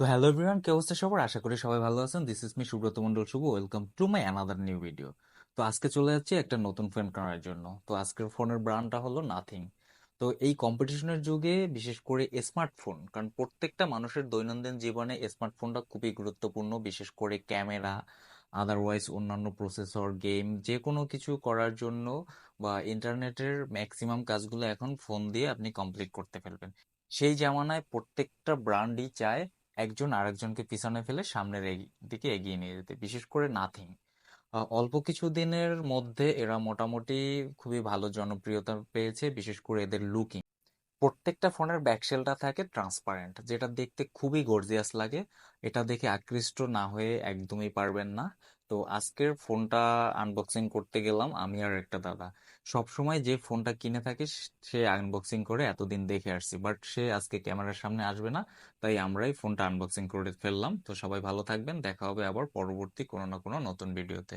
তো hello everyone, কি অবস্থা সবার? আশা করি সবাই ভালো আছেন। This is me Subrata Mondal Subho. Welcome to my another new video. তো আজকে চলে যাচ্ছি একটা নতুন ফোন কেনার জন্য। তো আজকের ফোনের ব্র্যান্ডটা হলো নাথিং। তো এই কম্পিটিশনের যুগে বিশেষ করে স্মার্টফোন, কারণ প্রত্যেকটা মানুষের দৈনন্দিন জীবনে স্মার্টফোনটা খুবই গুরুত্বপূর্ণ, বিশেষ করে ক্যামেরা, আদারওয়াইজ অন্যান্য প্রসেসর, গেম, যে কোনো কিছু করার জন্য বা ইন্টারনেটের ম্যাক্সিমাম কাজগুলো এখন ফোন দিয়ে আপনি কমপ্লিট করতে ফেলবেন। সেই জামানায় প্রত্যেকটা ব্র্যান্ডই চায় একজন আরেকজনকে পিছনে ফেলে সামনের দিকে এগিয়ে নিয়ে যেতে, বিশেষ করে নাথিং। অল্প কিছু দিনের মধ্যে এরা মোটামুটি খুবই ভালো জনপ্রিয়তা পেয়েছে, বিশেষ করে এদের লুকিং। প্রত্যেকটা ফোনের ব্যাকশেলটা থাকে ট্রান্সপারেন্ট, যেটা দেখতে খুবই গর্জিয়াস লাগে। এটা দেখে আকৃষ্ট না হয়ে একদমই পারবেন না। তো আজকের ফোনটা আনবক্সিং করতে গেলাম আমি আর একটা দাদা। সবসময় যে ফোনটা কিনে থাকে সে আনবক্সিং করে এতদিন দেখে আসছি, বাট সে আজকে ক্যামেরার সামনে আসবে না। তাই আমরাই ফোনটা আনবক্সিং করে ফেললাম। তো সবাই ভালো থাকবেন, দেখা হবে আবার পরবর্তী কোনো না কোনো নতুন ভিডিওতে।